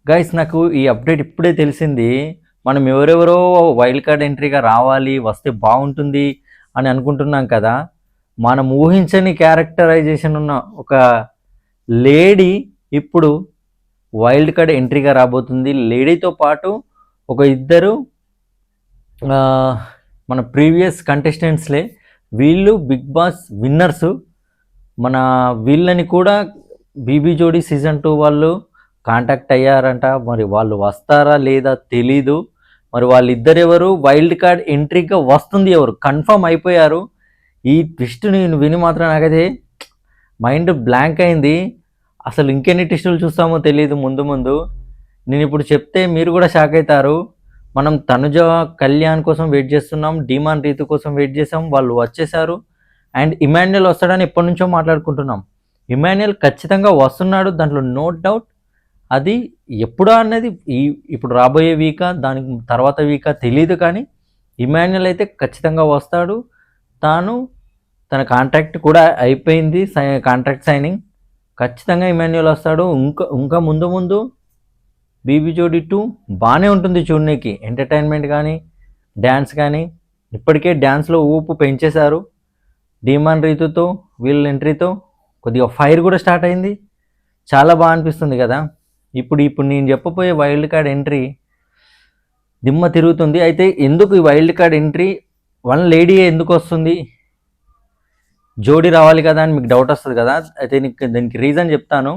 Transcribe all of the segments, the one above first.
Guys నాకు ఈ update ఇప్పుడే తెలిసింది. మనం ఎవరెవరో వైల్డ్ కార్డ్ ఎంట్రీగా రావాలి, వస్తే బాగుంటుంది అని అనుకుంటున్నాం కదా. మనం ఊహించని క్యారెక్టరైజేషన్ ఉన్న ఒక లేడీ ఇప్పుడు వైల్డ్ కార్డ్ ఎంట్రీగా రాబోతుంది. లేడీతో పాటు ఒక ఇద్దరు ఆ, మన ప్రీవియస్ కంటెస్టెంట్స్లే. వీళ్ళు బిగ్ బాస్ విన్నర్సు. మన వీళ్ళని కూడా బీబీ జోడీ సీజన్ 2 వాళ్ళు కాంటాక్ట్ అయ్యారంట. మరి వాళ్ళు వస్తారా లేదా తెలీదు. మరి వాళ్ళిద్దరెవరు, వైల్డ్ కార్డ్ ఎంట్రీగా వస్తుంది ఎవరు, కన్ఫర్మ్ అయిపోయారు. ఈ ట్విస్ట్ నేను విని మాత్రం నాకైతే మైండ్ బ్లాంక్ అయింది. అసలు ఇంకెన్ని ట్విస్టులు చూస్తామో తెలియదు ముందు ముందు. నేను ఇప్పుడు చెప్తే మీరు కూడా షాక్ అవుతారు. మనం తనుజ కళ్యాణ్ కోసం వెయిట్ చేస్తున్నాం, డీమాన్ రీతు కోసం వెయిట్ చేసాం, వాళ్ళు వచ్చేసారు. అండ్ ఇమాన్యుయల్ వస్తాడని ఎప్పటి నుంచో మాట్లాడుకుంటున్నాం. ఇమాన్యుయల్ ఖచ్చితంగా వస్తున్నాడు, దాంట్లో నో డౌట్. అది ఎప్పుడా అన్నది ఇప్పుడు రాబోయే వీకా, దానికి తర్వాత వీకా తెలియదు, కానీ ఇమాన్యుయల్ అయితే ఖచ్చితంగా వస్తాడు. తన కాంట్రాక్ట్ కూడా అయిపోయింది, కాంట్రాక్ట్ సైనింగ్. ఖచ్చితంగా ఇమాన్యుయల్ వస్తాడు. ఇంకా ముందు ముందు బీబీ జోడీ 2 బాగానే ఉంటుంది చూడడానికి, ఎంటర్టైన్మెంట్ కానీ డ్యాన్స్ కానీ. ఇప్పటికే డ్యాన్స్లో ఊపు పెంచేశారు. డీమాన్ రీతుతో వీళ్ళ ఎంట్రీతో కొద్దిగా ఫైర్ కూడా స్టార్ట్ అయింది. చాలా బాగా అనిపిస్తుంది కదా. ఇప్పుడు నేను చెప్పబోయే వైల్డ్ కార్డ్ ఎంట్రీ దిమ్మ తిరుగుతుంది. అయితే ఎందుకు ఈ wild card entry one lady ఎందుకు వస్తుంది, జోడీ రావాలి కదా అని మీకు డౌట్ వస్తుంది కదా. అయితే దానికి రీజన్ చెప్తాను.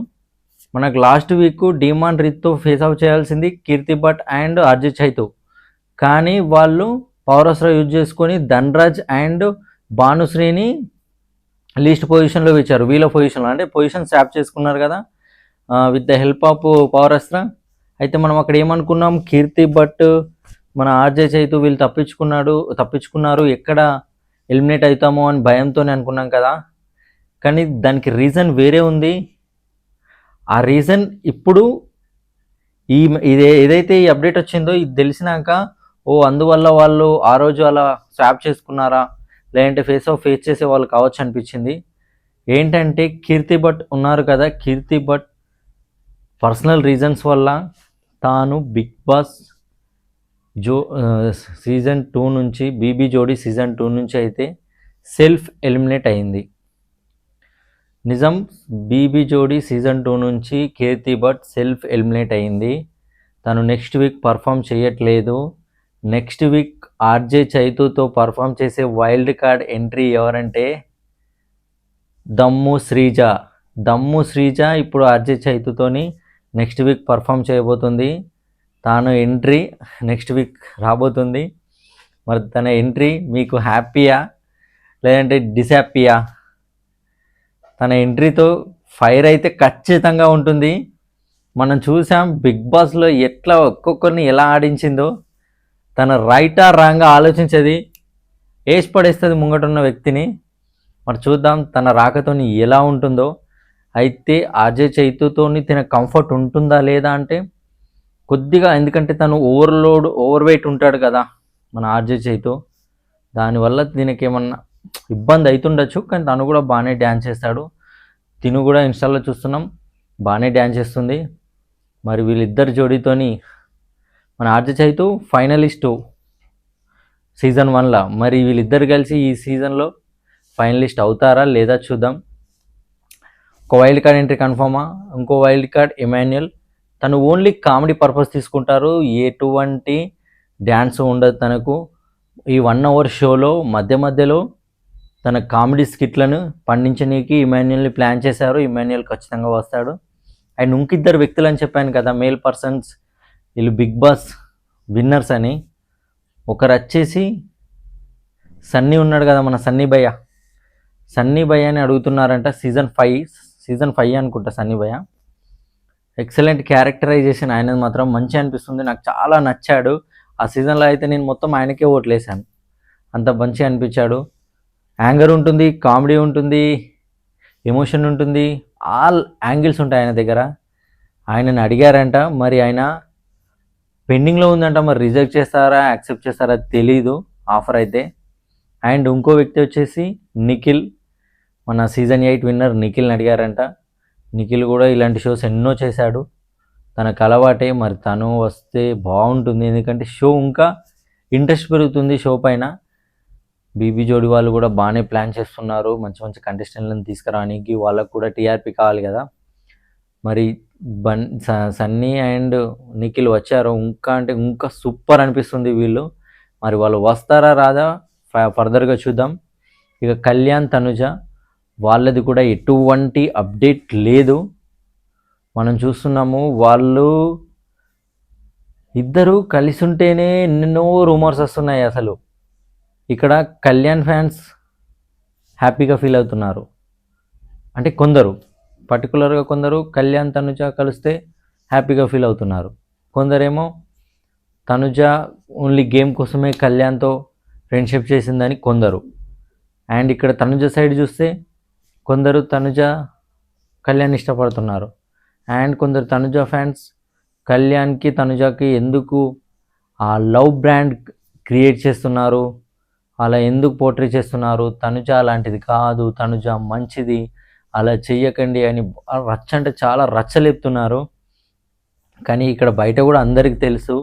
మనకు లాస్ట్ వీక్ డీమాన్ రీత్తో ఫేస్ ఆఫ్ చేయాల్సింది కీర్తి భట్ అండ్ అర్జిత్ చైతు, కానీ వాళ్ళు పవర్ అస్త్రా యూజ్ చేసుకొని ధన్రాజ్ అండ్ భానుశ్రీని లీస్ట్ పొజిషన్లో ఇచ్చారు. వీళ్ళ పొజిషన్లో అంటే పొజిషన్ స్వాప్ చేసుకున్నారు కదా with the help of power Astra. అయితే మనం అక్కడ ఏమనుకున్నాం, కీర్తి భట్ మన ఆర్జే చైతు వీళ్ళు తప్పించుకున్నారు, ఎక్కడ ఎలిమినేట్ అవుతామో అని భయంతోనే అనుకున్నాం కదా. కానీ దానికి రీజన్ వేరే ఉంది. ఆ రీజన్ ఇప్పుడు ఏదైతే ఈ అప్డేట్ వచ్చిందో ఇది తెలిసినాక, అందువల్ల వాళ్ళు ఆ రోజు అలా స్వాప్ చేసుకున్నారా, లేదంటే ఫేస్ చేసే వాళ్ళు కావచ్చు అనిపించింది. ఏంటంటే కీర్తి భట్ ఉన్నారు కదా, కీర్తి భట్ పర్సనల్ రీజన్స్ వల్ల తాను బిగ్ బాస్ సీజన్ 2 నుంచి, బీబీ జోడీ సీజన్ 2 నుంచి అయితే సెల్ఫ్ ఎలిమినేట్ అయింది. నిజం, బీబీ జోడీ సీజన్ 2 నుంచి కీర్తి భట్ సెల్ఫ్ ఎలిమినేట్ అయింది. తను నెక్స్ట్ వీక్ పర్ఫామ్ చేయట్లేదు. నెక్స్ట్ వీక్ ఆర్జే చైతుతో పర్ఫామ్ చేసే వైల్డ్ కార్డ్ ఎంట్రీ ఎవరంటే దమ్ము శ్రీజ ఇప్పుడు ఆర్జే చైతుతోని నెక్స్ట్ వీక్ పర్ఫామ్ చేయబోతుంది. తాను ఎంట్రీ నెక్స్ట్ వీక్ రాబోతుంది. మరి తన ఎంట్రీ మీకు హ్యాపీయా లేదంటే డిసాపీయా? తన ఎంట్రీతో ఫైర్ అయితే ఖచ్చితంగా ఉంటుంది. మనం చూసాం బిగ్ బాస్లో ఎట్లా ఒక్కొక్కరిని ఎలా ఆడించిందో. తన రైటా రాంగా ఆలోచించేది, వేసి పడేస్తుంది ముంగటున్న వ్యక్తిని. మరి చూద్దాం తన రాకతోని ఎలా ఉంటుందో. అయితే ఆర్జే చైతుతోని తన కంఫర్ట్ ఉంటుందా లేదా అంటే కొద్దిగా, ఎందుకంటే తను ఓవర్ వెయిట్ ఉంటాడు కదా మన ఆర్జే చైతు. దానివల్ల దీనికి ఏమన్నా ఇబ్బంది అవుతుండొచ్చు, కానీ తను కూడా బాగానే డ్యాన్స్ చేస్తాడు. తిను కూడా ఇన్స్టాల్లో చూస్తున్నాం బాగానే డ్యాన్స్ చేస్తుంది. మరి వీళ్ళిద్దరు జోడీతోని మన ఆర్జే చైతు ఫైనలిస్టు సీజన్ 1లో. మరి వీళ్ళిద్దరు కలిసి ఈ సీజన్లో ఫైనలిస్ట్ అవుతారా లేదా చూద్దాం. ఒక వైల్డ్ కార్డ్ ఎంట్రీ కన్ఫర్మా, ఇంకో వైల్డ్ కార్డ్ ఇమాన్యుయల్. తను ఓన్లీ కామెడీ పర్పస్ తీసుకుంటారు, ఎటువంటి డ్యాన్స్ ఉండదు తనకు. ఈ 1 అవర్ షోలో మధ్యలో తన కామెడీ స్కిట్లను పండించడానికి ఇమాన్యుయల్ని ప్లాన్ చేశారు. ఇమాన్యుయల్ ఖచ్చితంగా వస్తాడు. అండ్ ఇంకిద్దరు వ్యక్తులు అని చెప్పాను కదా, మేల్ పర్సన్స్, వీళ్ళు బిగ్ బాస్ విన్నర్స్ అని. ఒకరు వచ్చేసి సన్నీ ఉన్నాడు కదా, మన సన్నీ భయ్య అని అడుగుతున్నారంట. సీజన్ 5 అనుకుంటా సన్నీ భయ్య. ఎక్సలెంట్ క్యారెక్టరైజేషన్ ఆయనది మాత్రం మంచి అనిపిస్తుంది, నాకు చాలా నచ్చాడు. ఆ సీజన్లో అయితే నేను మొత్తం ఆయనకే ఓట్లేసాను, అంత మంచి అనిపించాడు. యాంగర్ ఉంటుంది, కామెడీ ఉంటుంది, ఎమోషన్ ఉంటుంది, ఆల్ యాంగిల్స్ ఉంటాయి ఆయన దగ్గర. ఆయనని అడిగారంట, మరి ఆయన పెండింగ్లో ఉందంట. మరి రిజెక్ట్ చేస్తారా యాక్సెప్ట్ చేస్తారా తెలీదు ఆఫర్ అయితే. అండ్ ఇంకో వ్యక్తి వచ్చేసి నిఖిల్, మన సీజన్ 8 విన్నర్ నిఖిల్ని అడిగారంట. నిఖిల్ కూడా ఇలాంటి షోస్ ఎన్నో చేశాడు, తనకు అలవాటే, మరి తను వస్తే బాగుంటుంది. ఎందుకంటే షో ఇంకా ఇంట్రెస్ట్ పెరుగుతుంది షో పైన. బీబీ జోడి వాళ్ళు కూడా బాగానే ప్లాన్ చేస్తున్నారు మంచి మంచి కంటెస్టెంట్లను తీసుకురావడానికి. వాళ్ళకు కూడా టీఆర్పీ కావాలి కదా. మరి సన్నీ అండ్ నిఖిల్ వచ్చారు, ఇంకా అంటే ఇంకా సూపర్ అనిపిస్తుంది వీళ్ళు. మరి వాళ్ళు వస్తారా రాదా ఫర్దర్గా చూద్దాం. ఇక కళ్యాణ్ తనుజ వాళ్ళది కూడా ఎటువంటి అప్డేట్ లేదు. మనం చూస్తున్నాము వాళ్ళు ఇద్దరు కలిసి ఉంటేనే ఎన్నెన్నో రూమర్స్ వస్తున్నాయి. అసలు ఇక్కడ కళ్యాణ్ ఫ్యాన్స్ హ్యాపీగా ఫీల్ అవుతున్నారు. అంటే కొందరు పర్టికులర్గా కొందరు కళ్యాణ్ తనుజ కలిస్తే హ్యాపీగా ఫీల్ అవుతున్నారు. కొందరేమో తనుజ ఓన్లీ గేమ్ కోసమే కళ్యాణ్తో ఫ్రెండ్షిప్ చేసిందని కొందరు. అండ్ ఇక్కడ తనుజ సైడ్ చూస్తే కొందరు తనుజ కళ్యాణ్ ఇష్టపడుతున్నారు. అండ్ కొందరు తనుజ ఫ్యాన్స్ కళ్యాణ్కి తనుజకి ఎందుకు ఆ లవ్ బ్రాండ్ క్రియేట్ చేస్తున్నారు, అలా ఎందుకు పోర్ట్రే చేస్తున్నారు, తనుజ అలాంటిది కాదు, తనుజ మంచిది, అలా చెయ్యకండి అని రచ్చ అంటే చాలా రచ్చలేపుతున్నారు. కానీ ఇక్కడ బయట కూడా అందరికీ తెలుసు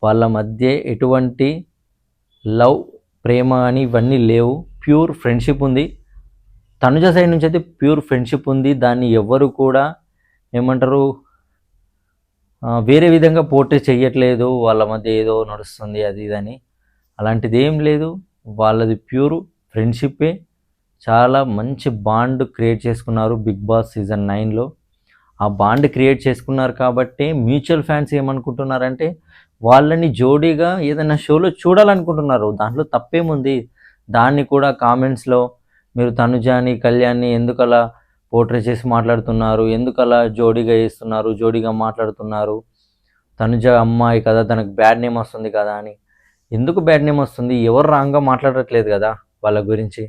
వాళ్ళ మధ్య ఎటువంటి లవ్ ప్రేమ అని ఇవన్నీ లేవు. ప్యూర్ ఫ్రెండ్షిప్ ఉంది. తనుజ సైడ్ నుంచి అయితే ప్యూర్ ఫ్రెండ్షిప్ ఉంది. దాన్ని ఎవరు కూడా ఏమంటారు వేరే విధంగా పోర్ట్రే చెయ్యట్లేదు. వాళ్ళ మధ్య ఏదో నడుస్తుంది అది ఇదని, అలాంటిది ఏం లేదు. వాళ్ళది ప్యూర్ ఫ్రెండ్షిప్పే. చాలా మంచి బాండ్ క్రియేట్ చేసుకున్నారు బిగ్ బాస్ సీజన్ 9లో. ఆ బాండ్ క్రియేట్ చేసుకున్నారు కాబట్టి మ్యూచువల్ ఫ్యాన్స్ ఏమనుకుంటున్నారంటే వాళ్ళని జోడీగా ఏదైనా షోలో చూడాలనుకుంటున్నారు. దాంట్లో తప్పేముంది. దాన్ని కూడా కామెంట్స్లో మీరు తనుజాని కళ్యాణ్ని ఎందుకు అలా పోర్ట్రే చేసి మాట్లాడుతున్నారు, ఎందుకు అలా జోడీగా వేస్తున్నారు, జోడీగా మాట్లాడుతున్నారు, తనుజ అమ్మాయి కదా తనకు బ్యాడ్ నేమ్ వస్తుంది కదా అని. ఎందుకు బ్యాడ్ నేమ్ వస్తుంది? ఎవరు రాంగ్గా మాట్లాడట్లేదు కదా వాళ్ళ గురించి.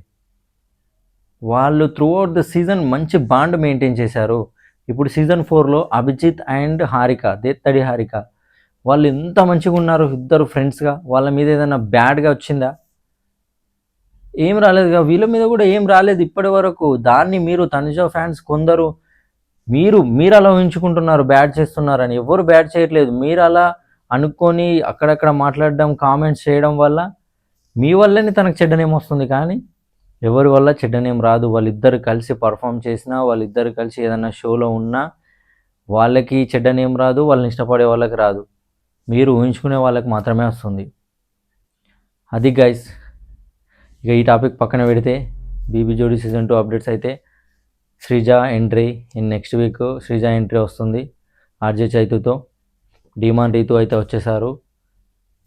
వాళ్ళు త్రూ అవుట్ ద సీజన్ మంచి బాండ్ మెయింటైన్ చేశారు. ఇప్పుడు సీజన్ 4లో అభిజిత్ అండ్ హారిక, దేత్తడి హారిక, వాళ్ళు ఎంత మంచిగా ఉన్నారు ఇద్దరు ఫ్రెండ్స్గా. వాళ్ళ మీద ఏదైనా బ్యాడ్గా వచ్చిందా? ఏం రాలేదుగా. వీళ్ళ మీద కూడా ఏం రాలేదు ఇప్పటి వరకు. దాన్ని మీరు తనుజ ఫ్యాన్స్ కొందరు మీరు అలా ఊహించుకుంటున్నారు బ్యాడ్ చేస్తున్నారని. ఎవరు బ్యాడ్ చేయట్లేదు. మీరు అలా అనుకొని అక్కడక్కడ మాట్లాడడం, కామెంట్స్ చేయడం వల్ల మీ వల్లనే తనకు చెడ్డ నేమ్ వస్తుంది. కానీ ఎవరి వల్ల చెడ్డ నేమ్ రాదు. వాళ్ళిద్దరు కలిసి పర్ఫామ్ చేసినా, వాళ్ళిద్దరు కలిసి ఏదైనా షోలో ఉన్నా వాళ్ళకి చెడ్డ నేమ్ రాదు, వాళ్ళని ఇష్టపడే వాళ్ళకి రాదు. మీరు ఊహించుకునే వాళ్ళకి మాత్రమే వస్తుంది. అది గైస్. ఇక ఈ టాపిక్ పక్కన పెడితే బీబీ జోడీ సీజన్ 2 అప్డేట్స్ అయితే Sreeja entry next week. Sreeja entry వస్తుంది ఆర్జే చైతుతో. డిమాండ్ రీతు అయితే వచ్చేసారు.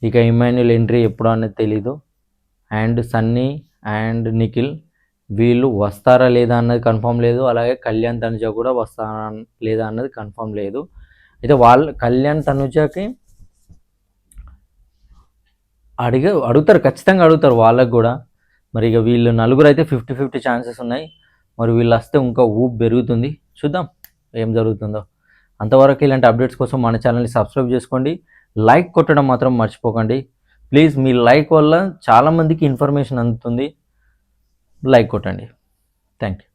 ఇక ఇమాన్యుల్ ఎంట్రీ ఎప్పుడు అనేది తెలీదు. అండ్ సన్నీ అండ్ నిఖిల్ వీళ్ళు వస్తారా లేదా అన్నది కన్ఫర్మ్ లేదు. అలాగే కళ్యాణ్ తనుజ కూడా వస్తారా లేదా అన్నది కన్ఫర్మ్ లేదు. అయితే కళ్యాణ్ తనుజకి అడుగుతారు, ఖచ్చితంగా అడుగుతారు వాళ్ళకు కూడా. మరి ఇక వీళ్ళు నలుగురు అయితే 50-50 ఛాన్సెస్ ఉన్నాయి. మరి వీళ్ళు వస్తే ఇంకా ఊపు పెరుగుతుంది. చూద్దాం ఏం జరుగుతుందో. అంతవరకు ఇలాంటి అప్డేట్స్ కోసం మన ఛానల్ని సబ్స్క్రైబ్ చేసుకోండి. లైక్ కొట్టడం మాత్రం మర్చిపోకండి ప్లీజ్. మీ లైక్ వల్ల చాలామందికి ఇన్ఫర్మేషన్ అందుతుంది. లైక్ కొట్టండి. Thank you.